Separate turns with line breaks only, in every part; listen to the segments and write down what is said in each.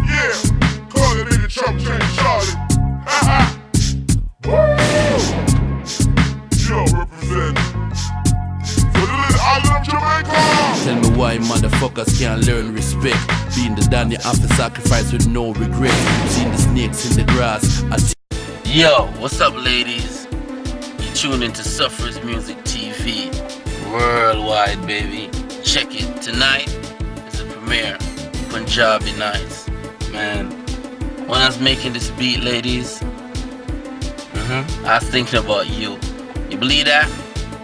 Yeah, call it in the Trump Chain Charlie. Haha. Yo, represent. For the little island of Jamaica.
Tell me why motherfuckers can't learn respect. Being the damn you have to sacrifice with no regret. Seeing the snakes in the grass. Yo, what's up ladies? You tune into Sufferahsmusic TV. Worldwide, baby. Check it. Tonight is the premiere. Punjabie nights. Man, when I was making this beat, ladies, I was thinking about you. You believe that?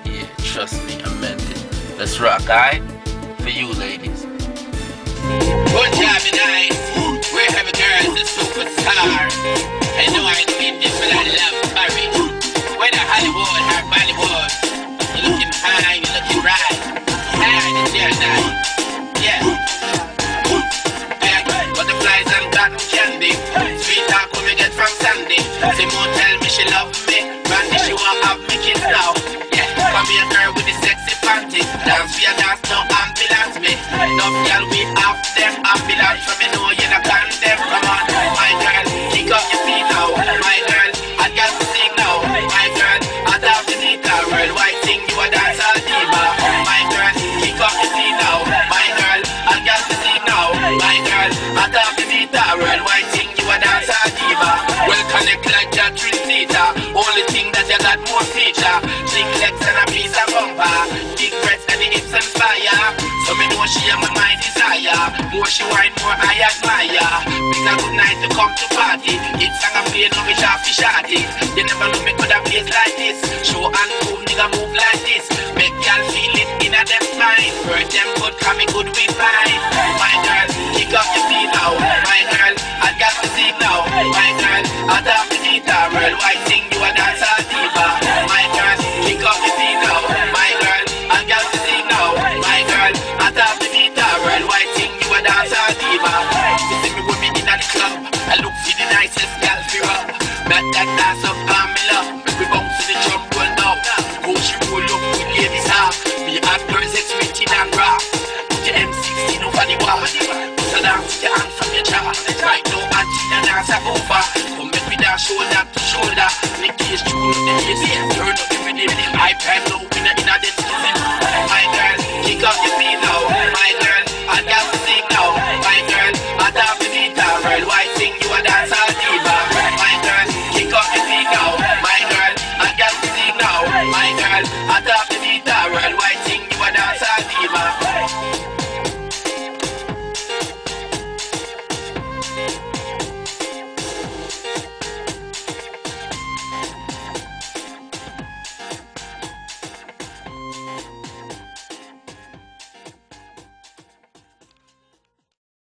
Yeah, trust me, I meant it. Let's rock, alright? For you, ladies.
Punjabie nights, where every girl's a superstar. I know I need this, but I love Barry. Whether Hollywood or Bollywood, you're looking high, you're looking right. High the chair night, yeah. Butterflies and cotton candy, sweet talk when we get from Sandy. Simone tell me she love me, Randy she want have me kids now. Yeah, come here girl with the sexy panty. Dance for your dance, no ambulance me. Enough girl we have them ambulance, from me know you not condemn. Come on, my girl, kick up your feet now. My girl, I got to sing now. My girl, I love the Nita, worldwide thing, you a dance all diva. My girl, kick up your feet now. My girl, I got to sing now. My girl, I love the Nita, worldwide thing, you a dance all diva. Well connect like that twin Tita. Only thing that you got more feature. Big legs and a piece of bumper. Big breasts and the hips and fire. So me know she and my mind desire. More she wine, more I admire. Pick a good night to come to party. It's song a play, no me sharp shorty. You never know me coulda place like this. Show and move, nigga move like this. Make y'all feel it in a them mind. Hurt them good, come me good with mine. My girl, kick up your feet now. My girl, I got to see now. My girl, I love the guitar. Worldwide thing, you a dance all diva. My girl, kick up your feet now. My girl, I got to see now. My girl, I love the guitar. Worldwide thing, you a dance all diva. You see me with me in the club. I look for the nicest gal for